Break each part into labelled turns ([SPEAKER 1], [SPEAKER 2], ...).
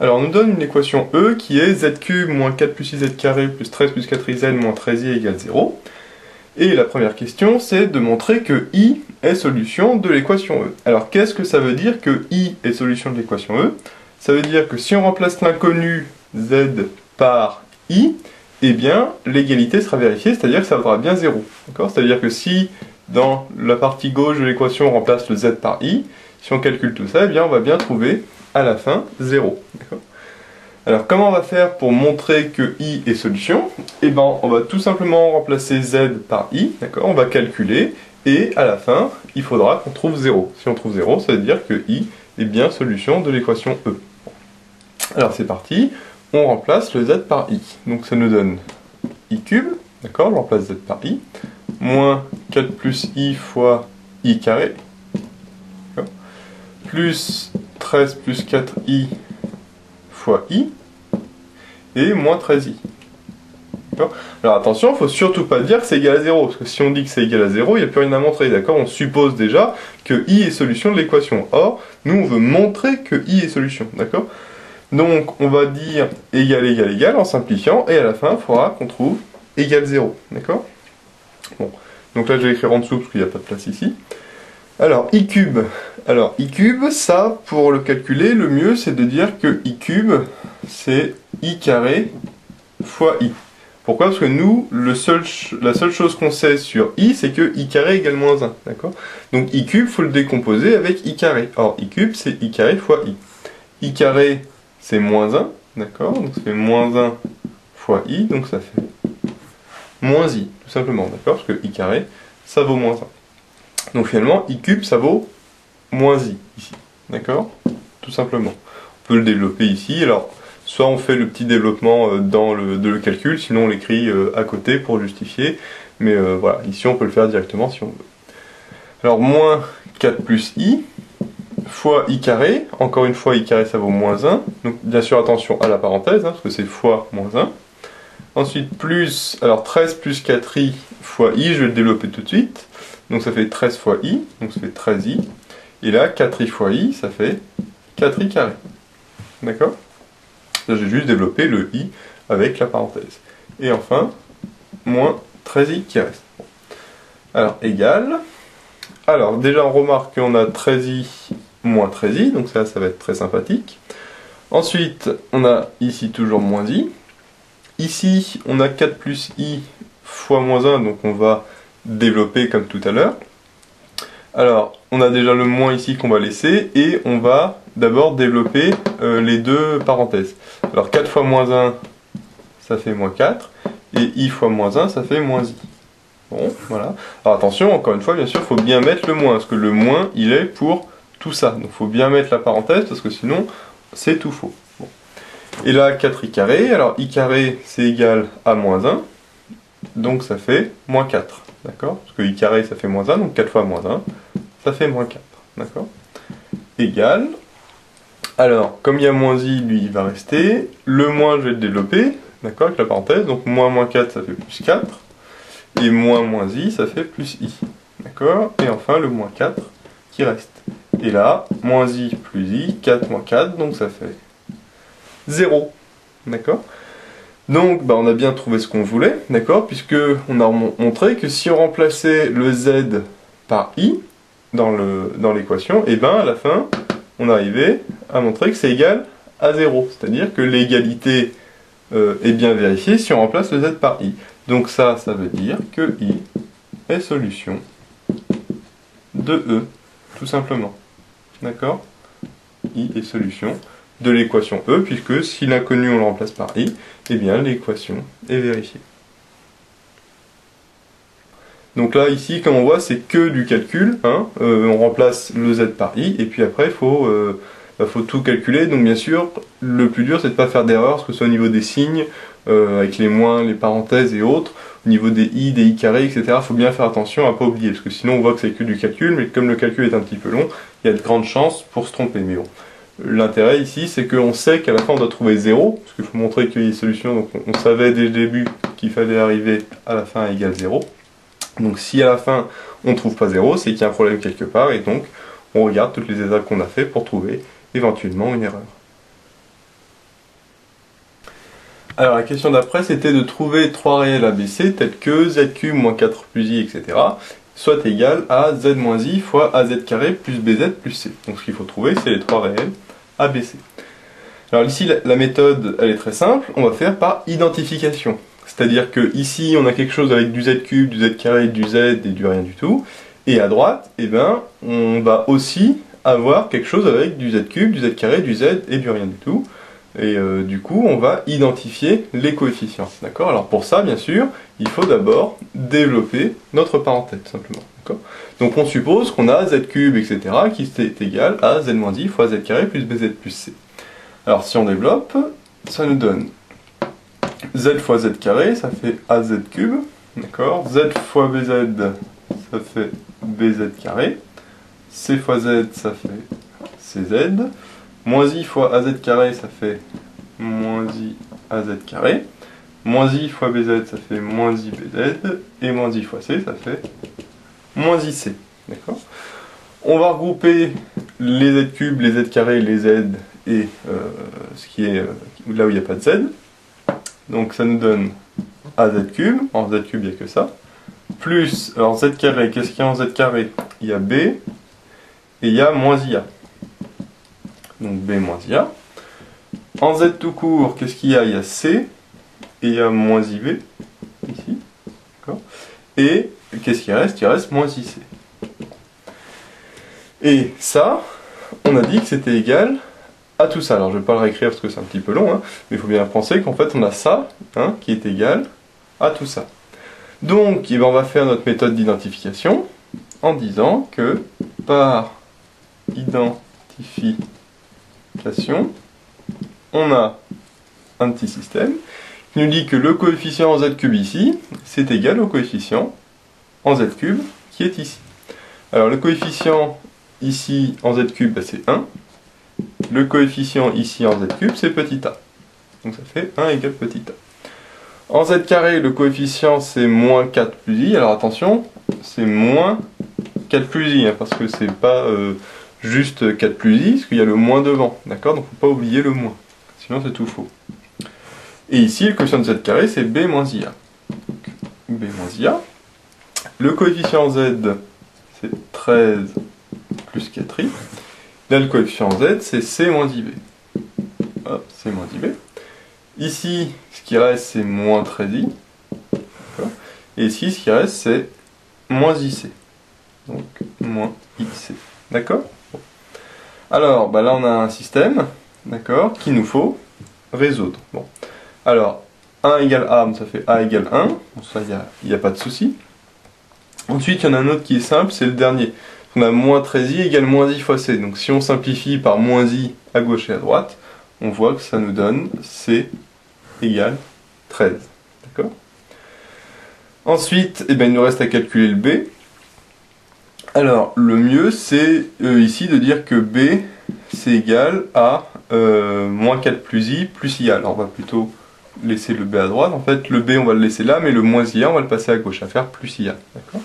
[SPEAKER 1] Alors on nous donne une équation E qui est z cube moins 4 plus 6z carré plus 13 plus 4iz moins 13i égale 0. Et la première question, c'est de montrer que I est solution de l'équation E. Alors qu'est-ce que ça veut dire que I est solution de l'équation E? Ça veut dire que si on remplace l'inconnu z par I, eh bien l'égalité sera vérifiée, c'est-à-dire que ça vaudra bien 0. C'est-à-dire que si dans la partie gauche de l'équation on remplace le z par I, si on calcule tout ça, eh bien on va bien trouver à la fin 0. Alors comment on va faire pour montrer que I est solution? Eh bien on va tout simplement remplacer Z par I, on va calculer, et à la fin, il faudra qu'on trouve 0. Si on trouve 0, ça veut dire que I est bien solution de l'équation E. Alors c'est parti, on remplace le Z par I. Donc ça nous donne I cube, je remplace Z par I, moins 4 plus I fois I carré, plus 13 plus 4i fois i, et moins 13i. Alors attention, il ne faut surtout pas dire que c'est égal à 0, parce que si on dit que c'est égal à 0, il n'y a plus rien à montrer, On suppose déjà que i est solution de l'équation. Or, nous on veut montrer que i est solution, Donc on va dire égal, égal, égal, en simplifiant, et à la fin, il faudra qu'on trouve égal 0, Bon, donc là je vais écrire en dessous, parce qu'il n'y a pas de place ici. Alors, i cube. Alors, i cube, ça, pour le calculer, le mieux, c'est de dire que i cube, c'est i carré fois i. Pourquoi? Parce que nous, la seule chose qu'on sait sur i, c'est que i carré égale moins 1, Donc, i cube, il faut le décomposer avec i carré. Or, i cube, c'est i carré fois i. I carré, c'est moins 1, Donc, ça fait moins 1 fois i, donc ça fait moins i, tout simplement, Parce que i carré, ça vaut moins 1. Donc finalement, i cube, ça vaut moins i, ici. Tout simplement. On peut le développer ici. Alors, soit on fait le petit développement dans le calcul, sinon on l'écrit à côté pour justifier. Mais voilà, ici on peut le faire directement si on veut. Alors, moins 4 plus i, fois i carré. Encore une fois, i carré, ça vaut moins 1. Donc bien sûr, attention à la parenthèse, parce que c'est fois moins 1. Ensuite, plus, alors 13 plus 4i fois i, je vais le développer tout de suite. Donc ça fait 13 fois i, donc ça fait 13i. Et là, 4i fois i, ça fait 4i carré. Là, j'ai juste développé le i avec la parenthèse. Et enfin, moins 13i qui reste. Alors, égal. Alors, déjà, on remarque qu'on a 13i moins 13i, donc ça va être très sympathique. Ensuite, on a ici toujours moins i. Ici, on a 4 plus i fois moins 1, donc on va développer comme tout à l'heure. Alors, on a déjà le moins ici qu'on va laisser, et on va d'abord développer les deux parenthèses. Alors 4 fois moins 1, ça fait moins 4, et i fois moins 1, ça fait moins i. Bon, voilà. Alors attention, encore une fois, bien sûr, il faut bien mettre le moins, parce que le moins, il est pour tout ça. Donc il faut bien mettre la parenthèse, parce que sinon, c'est tout faux. Bon. Et là, 4i carré, alors i carré, c'est égal à moins 1, donc ça fait moins 4. Parce que i carré, ça fait moins 1, donc 4 fois moins 1, ça fait moins 4. Égal. Alors, comme il y a moins i, lui, il va rester. Le moins, je vais le développer, avec la parenthèse. Donc, moins 4, ça fait plus 4. Et moins i, ça fait plus i. Et enfin, le moins 4 qui reste. Et là, moins i plus i, 4 moins 4, donc ça fait 0. Donc, on a bien trouvé ce qu'on voulait, puisque on a montré que si on remplaçait le z par i dans l'équation, et à la fin, on arrivait à montrer que c'est égal à 0. C'est-à-dire que l'égalité est bien vérifiée si on remplace le z par i. Donc ça veut dire que i est solution de E, tout simplement. I est solution de l'équation E, puisque si l'inconnu on le remplace par i, eh bien l'équation est vérifiée. Donc là, ici, comme on voit, c'est que du calcul. On remplace le z par i, et puis après, il faut tout calculer. Donc bien sûr, le plus dur, c'est de ne pas faire d'erreur, que ce soit au niveau des signes, avec les moins, les parenthèses et autres, au niveau des i carrés, etc. Il faut bien faire attention à ne pas oublier, parce que sinon on voit que c'est que du calcul, mais comme le calcul est un petit peu long, il y a de grandes chances pour se tromper. Mais bon, l'intérêt ici, c'est qu'on sait qu'à la fin on doit trouver 0, parce qu'il faut montrer qu'il y a une solution, donc on savait dès le début qu'il fallait arriver à la fin à égal 0. Donc si à la fin on ne trouve pas 0, c'est qu'il y a un problème quelque part, et donc on regarde toutes les étapes qu'on a fait pour trouver éventuellement une erreur. Alors la question d'après c'était de trouver trois réels ABC tels que z cube moins 4 plus i, etc. soit égal à z moins i fois az carré plus bz plus c. Donc ce qu'il faut trouver c'est les trois réels ABC. Alors ici la méthode elle est très simple, on va faire par identification. C'est-à-dire que ici on a quelque chose avec du z cube, du z carré, du z et du rien du tout. Et à droite, eh ben, on va aussi avoir quelque chose avec du z cube, du z carré, du z et du rien du tout. Et du coup, on va identifier les coefficients. D'accord ? Alors pour ça, bien sûr, il faut d'abord développer notre parenthèse, simplement. Donc on suppose qu'on a z cube, etc., qui est égal à z moins i fois z carré plus bz plus c. Alors si on développe, ça nous donne z fois z carré, ça fait az cube. D'accord ? Z fois bz, ça fait bz carré. C fois z, ça fait cz. Moins i fois az carré, ça fait moins i az carré. Moins i fois bz, ça fait moins i bz. Et moins i fois c, ça fait moins ic. D'accord ? On va regrouper les z cubes, les z carrés, les z et ce qui est là où il n'y a pas de z. Donc ça nous donne az cube. En z cube, il n'y a que ça. Plus, alors z carré, qu'est-ce qu'il y a en z carré ? Il y a b et il y a moins ia. Donc b moins ia. En z tout court, qu'est-ce qu'il y a ? Il y a c et il y a moins ib, ici. Et qu'est-ce qu'il reste ? Il reste moins ic. Et ça, on a dit que c'était égal à tout ça. Alors je ne vais pas le réécrire parce que c'est un petit peu long, hein, mais il faut bien penser qu'en fait on a ça qui est égal à tout ça. Donc on va faire notre méthode d'identification en disant que par identification, on a un petit système qui nous dit que le coefficient en z cube ici, c'est égal au coefficient en z cube qui est ici. Alors le coefficient ici en z cube, c'est 1. Le coefficient ici en z cube, c'est petit a. Donc ça fait 1 égale petit a. En z carré, le coefficient c'est moins 4 plus i. Alors attention, c'est moins 4 plus i, parce que c'est pas juste 4 plus i, parce qu'il y a le moins devant. D'accord ? Donc faut pas oublier le moins. Sinon c'est tout faux. Et ici, le coefficient de z carré, c'est b moins ia. Donc, b moins ia. Le coefficient z, c'est 13 plus 4i. Là, le coefficient z, c'est c moins ib. Hop, c moins ib. Ici, ce qui reste, c'est moins 13i. Et ici, ce qui reste, c'est moins ic. Donc, moins ic. D'accord ? Alors, là, on a un système, d'accord, qu'il nous faut résoudre. Bon. Alors, 1 égale a, ça fait a égale 1. Bon, ça, il n'y a pas de souci. Ensuite, il y en a un autre qui est simple, c'est le dernier. On a moins 13i égale moins i fois c. Donc si on simplifie par moins i à gauche et à droite, on voit que ça nous donne c égale 13. D'accord ? Ensuite, il nous reste à calculer le b. Alors, le mieux, c'est ici de dire que b, c'est égal à moins 4 plus i plus ia. Alors, on va plutôt laisser le b à droite. En fait, le b, on va le laisser là, mais le moins ia, on va le passer à gauche, à faire plus ia. D'accord ?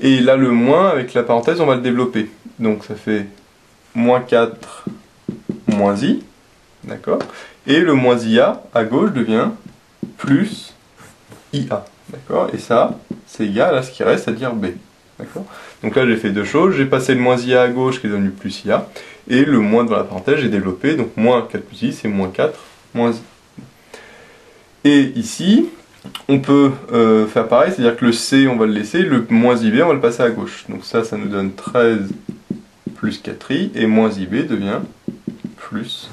[SPEAKER 1] Et là, le moins, avec la parenthèse, on va le développer. Donc, ça fait moins 4 moins i. D'accord ? Et le moins ia, à gauche, devient plus ia. D'accord ? Et ça, c'est égal à ce qui reste, c'est-à-dire b. D'accord ? Donc là, j'ai fait deux choses. J'ai passé le moins ia à gauche, qui est devenu plus ia. Et le moins devant la parenthèse, j'ai développé. Donc, moins 4 plus i, c'est moins 4 moins i. Et ici, on peut faire pareil, c'est-à-dire que le C, on va le laisser, le moins IB, on va le passer à gauche. Donc ça nous donne 13 plus 4i, et moins IB devient plus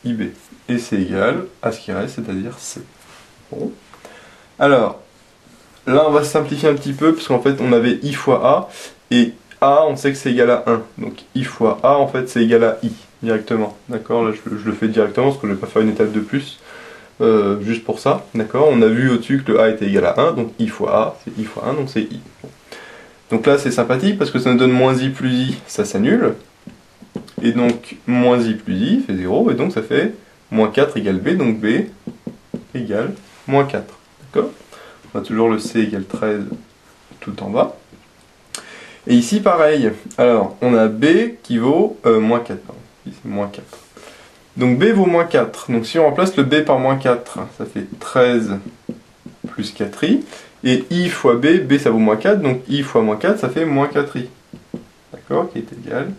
[SPEAKER 1] IB. Et c'est égal à ce qui reste, c'est-à-dire C. Bon. Alors, là on va simplifier un petit peu, parce qu'en fait on avait I fois A, et A, on sait que c'est égal à 1. Donc I fois A, en fait, c'est égal à I, directement. D'accord ? Là, je le fais directement, parce que je ne vais pas faire une étape de plus. Juste pour ça, d'accord ? On a vu au-dessus que le A était égal à 1, donc I fois A, c'est I fois 1, donc c'est I. Bon. Donc là, c'est sympathique, parce que ça nous donne moins I plus I, ça s'annule. Et donc, moins I plus I fait 0, et donc ça fait moins 4 égale B, donc B égale moins 4. D'accord ? On a toujours le C égale 13 tout en bas. Et ici, pareil. Alors, on a B qui vaut moins 4. Pardon. Ici, c'est moins 4. Donc B vaut moins 4. Donc si on remplace le B par moins 4, ça fait 13 plus 4i. Et I fois B, B ça vaut moins 4, donc I fois moins 4, ça fait moins 4i. D'accord, qui est égal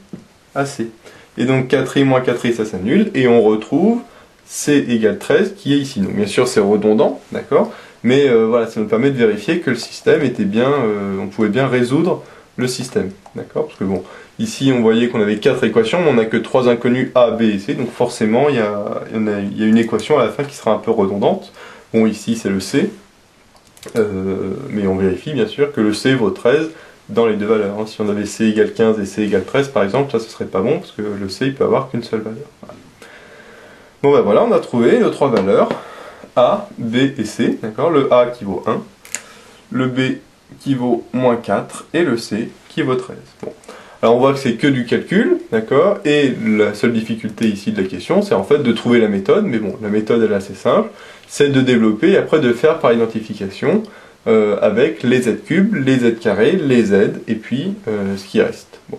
[SPEAKER 1] à C. Et donc 4i moins 4i, ça s'annule, et on retrouve C égale 13, qui est ici. Donc bien sûr c'est redondant, d'accord, mais voilà, ça nous permet de vérifier que le système était bien, on pouvait bien résoudre le système, d'accord, parce que bon, ici on voyait qu'on avait 4 équations, mais on n'a que 3 inconnus A, B et C, donc forcément il y a une équation à la fin qui sera un peu redondante. Bon, ici c'est le C, mais on vérifie bien sûr que le C vaut 13 dans les deux valeurs. Si on avait C égale 15 et C égale 13 par exemple, ça ce serait pas bon parce que le C il peut avoir qu'une seule valeur. Voilà. Bon ben voilà, on a trouvé nos 3 valeurs A, B et C, d'accord. Le A qui vaut 1, le B qui vaut moins 4 et le C qui vaut 13. Bon. Alors on voit que c'est que du calcul, d'accord, et la seule difficulté ici de la question, c'est en fait de trouver la méthode, mais bon, la méthode elle est assez simple, c'est de développer et après de faire par identification avec les z cubes, les z carrés, les z, et puis ce qui reste. Bon.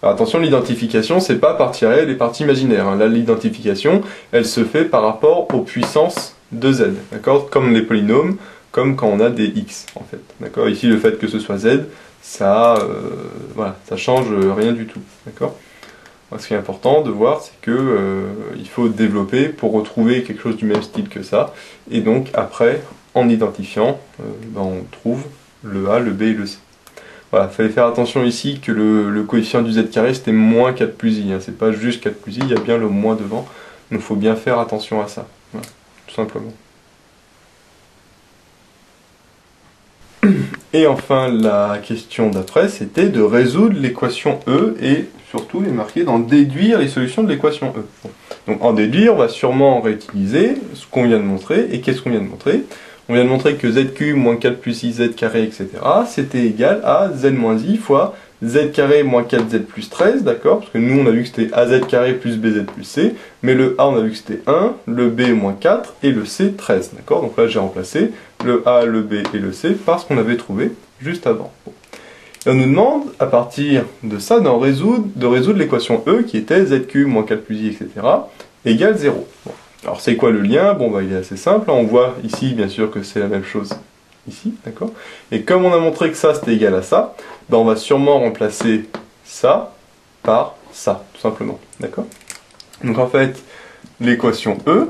[SPEAKER 1] Alors attention, l'identification, c'est pas partie réelle et partie imaginaire, hein. Là, l'identification, elle se fait par rapport aux puissances de z, d'accord, comme les polynômes, comme quand on a des x, en fait, d'accord. Ici, le fait que ce soit z, ça, voilà, ça change rien du tout, d'accord. Ce qui est important de voir, c'est que il faut développer pour retrouver quelque chose du même style que ça, et donc après, en identifiant, ben, on trouve le A, le B et le C. Voilà, il fallait faire attention ici que le coefficient du z carré c'était moins 4 plus i, hein. C'est pas juste 4 plus i, il y a bien le moins devant, donc il faut bien faire attention à ça, voilà, tout simplement. Et enfin, la question d'après, c'était de résoudre l'équation E et surtout, il est marqué d'en déduire les solutions de l'équation E. Bon. Donc en déduire, on va sûrement réutiliser ce qu'on vient de montrer. Et qu'est-ce qu'on vient de montrer? On vient de montrer que z cube moins 4 plus i z carré, etc. c'était égal à z moins i fois z carré moins 4z plus 13, d'accord? Parce que nous, on a vu que c'était az carré plus bz plus c, mais le a, on a vu que c'était 1, le b moins 4 et le c 13, d'accord? Donc là, j'ai remplacé le a, le b et le c par ce qu'on avait trouvé juste avant. Bon. Et on nous demande, à partir de ça, de résoudre l'équation E qui était z cube moins 4 plus i, etc. égale 0. Bon. Alors c'est quoi le lien? Bon, bah, il est assez simple, on voit ici bien sûr que c'est la même chose ici, d'accord? Et comme on a montré que ça c'était égal à ça, bah, on va sûrement remplacer ça par ça, tout simplement, d'accord? Donc en fait, l'équation E,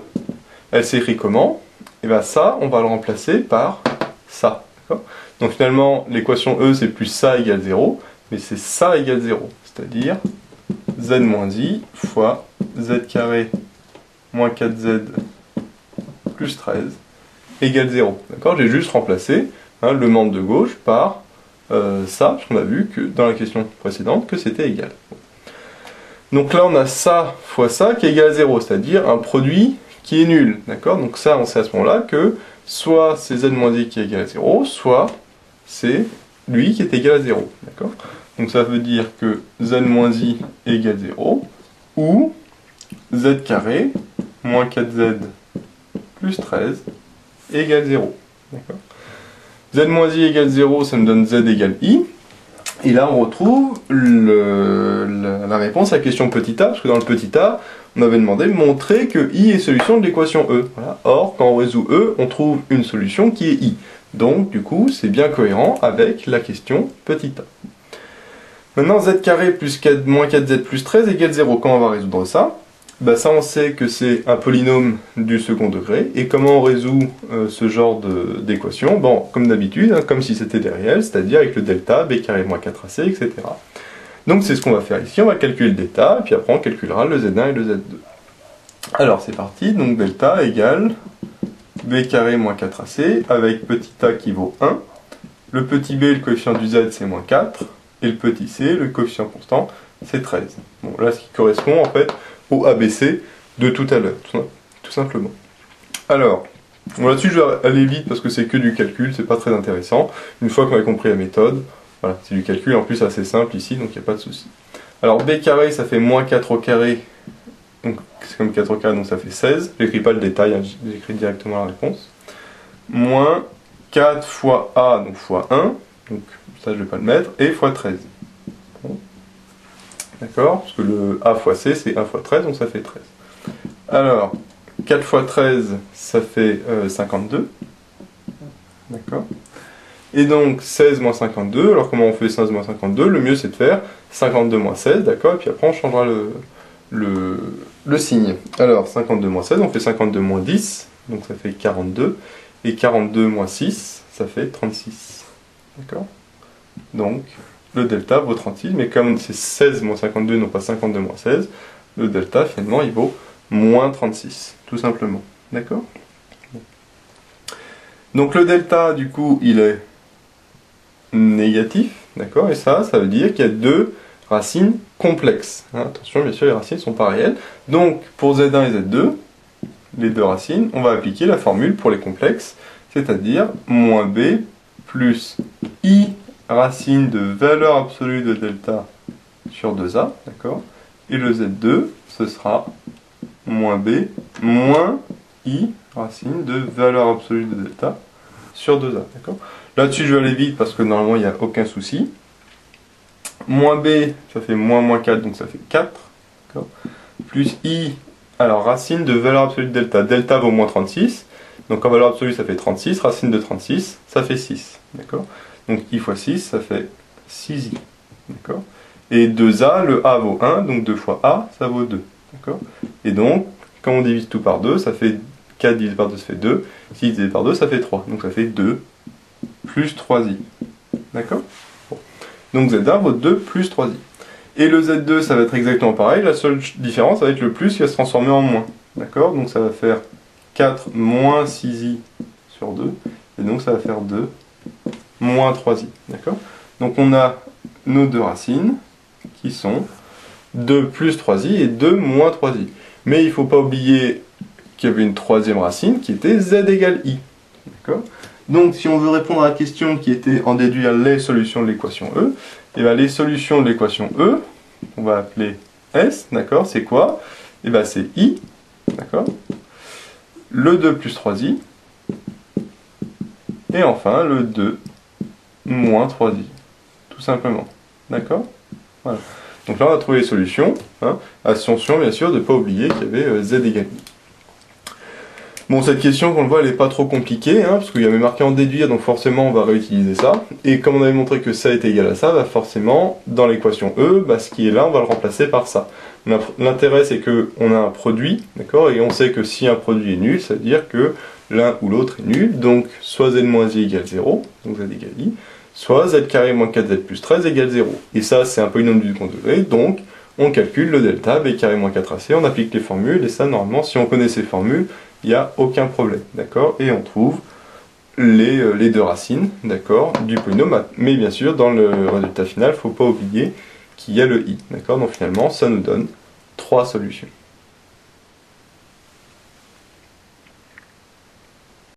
[SPEAKER 1] elle s'écrit comment? Et bien ça, on va le remplacer par ça, d'accord? Donc finalement, l'équation E c'est plus ça égale 0, mais c'est ça égale 0, c'est-à-dire z moins i fois z carré moins 4z plus 13 égale 0. D'accord? J'ai juste remplacé le membre de gauche par ça, parce qu'on a vu que dans la question précédente que c'était égal. Donc là on a ça fois ça qui est égal à 0, c'est-à-dire un produit qui est nul. D'accord? Donc ça on sait à ce moment-là que soit c'est z moins i qui est égal à 0, soit c'est lui qui est égal à 0. D'accord? Donc ça veut dire que z moins i égale 0, ou z carré moins 4z plus 13 égale 0. D'accord? Z moins i égale 0, ça me donne z égale i. Et là, on retrouve la réponse à la question petit a, parce que dans le petit a, on avait demandé de montrer que i est solution de l'équation E. Voilà. Or, quand on résout E, on trouve une solution qui est i. Donc, du coup, c'est bien cohérent avec la question petit a. Maintenant, z carré plus 4, moins 4z plus 13 égale 0. Comment on va résoudre ça? Bah ça, on sait que c'est un polynôme du second degré. Et comment on résout ce genre d'équation? Bon, comme d'habitude, hein, comme si c'était des réels, c'est-à-dire avec le delta, b carré moins 4ac, etc. Donc c'est ce qu'on va faire ici, on va calculer le delta, et puis après on calculera le z1 et le z2. Alors c'est parti, donc delta égale b carré moins 4ac, avec petit a qui vaut 1. Le petit b, le coefficient du z, c'est moins 4. Et le petit c, le coefficient constant, c'est 13. Bon, là, ce qui correspond en fait au ABC de tout à l'heure, tout simplement. Alors, bon, là-dessus, je vais aller vite parce que c'est que du calcul, c'est pas très intéressant. Une fois qu'on a compris la méthode, voilà, c'est du calcul, en plus assez simple ici, donc il n'y a pas de souci. Alors, b carré, ça fait moins 4 au carré, donc c'est comme 4 au carré, donc ça fait 16. J'écris pas le détail, hein, j'écris directement la réponse. Moins 4 fois a, donc fois 1, donc ça je vais pas le mettre, et fois 13. Bon. D'accord? Parce que le a fois c c'est 1 fois 13, donc ça fait 13. Alors, 4 fois 13, ça fait 52. D'accord. Et donc 16 moins 52, alors comment on fait 16 moins 52? Le mieux c'est de faire 52 moins 16, d'accord, et puis après on changera le signe. Alors 52 moins 16, on fait 52 moins 10, donc ça fait 42, et 42 moins 6, ça fait 36. D'accord. Donc le delta vaut 36, mais comme c'est 16 moins 52, non pas 52 moins 16, le delta finalement il vaut moins 36, tout simplement. D'accord. Donc le delta du coup il est négatif, d'accord, et ça veut dire qu'il y a deux racines complexes. Hein, attention, bien sûr, les racines ne sont pas réelles. Donc, pour Z1 et Z2, les deux racines, on va appliquer la formule pour les complexes, c'est-à-dire moins b plus i racine de valeur absolue de delta sur 2a, d'accord, et le Z2, ce sera moins b moins i racine de valeur absolue de delta sur 2a, d'accord. Là-dessus, je vais aller vite parce que normalement, il n'y a aucun souci. Moins b, ça fait moins 4, donc ça fait 4. Plus i, alors racine de valeur absolue de delta. Delta vaut moins 36. Donc en valeur absolue, ça fait 36. Racine de 36, ça fait 6. D'accord. Donc i fois 6, ça fait 6i. D'accord. Et 2a, le a vaut 1, donc 2 fois a, ça vaut 2. D'accord. Et donc, quand on divise tout par 2, ça fait 4 divisé par 2, ça fait 2. 6 divisé par 2, ça fait 3. Donc ça fait 2 plus 3i. D'accord. Bon. Donc Z1 vaut 2 plus 3i. Et le Z2, ça va être exactement pareil. La seule différence, ça va être le plus qui va se transformer en moins. D'accord. Donc ça va faire 4 moins 6i sur 2. Et donc ça va faire 2 moins 3i. D'accord. Donc on a nos deux racines qui sont 2 plus 3i et 2 moins 3i. Mais il ne faut pas oublier qu'il y avait une troisième racine qui était z égale i. D'accord. Donc, si on veut répondre à la question qui était en déduire les solutions de l'équation E, et bien les solutions de l'équation E, on va appeler S, d'accord, c'est quoi? Et bien c'est I, d'accord, le 2 plus 3I, et enfin le 2 moins 3I, tout simplement, d'accord. Voilà. Donc là on a trouvé les solutions, hein. Attention bien sûr de ne pas oublier qu'il y avait Z égale I. Bon, cette question, qu'on le voit, elle n'est pas trop compliquée, hein, parce qu'il y avait marqué en déduire, donc forcément on va réutiliser ça. Et comme on avait montré que ça est égal à ça, bah forcément, dans l'équation E, bah, ce qui est là, on va le remplacer par ça. L'intérêt, c'est qu'on a un produit, d'accord, et on sait que si un produit est nul, ça veut dire que l'un ou l'autre est nul, donc soit z moins i égale 0, donc z égale i, soit z carré moins 4z plus 13 égale 0. Et ça, c'est un polynôme du second degré, donc on calcule le delta, b carré moins 4ac, on applique les formules, et ça, normalement, si on connaît ces formules, il n'y a aucun problème, d'accord. Et on trouve les deux racines, d'accord, du polynôme. Mais bien sûr, dans le résultat final, il ne faut pas oublier qu'il y a le i, d'accord. Donc finalement, ça nous donne 3 solutions.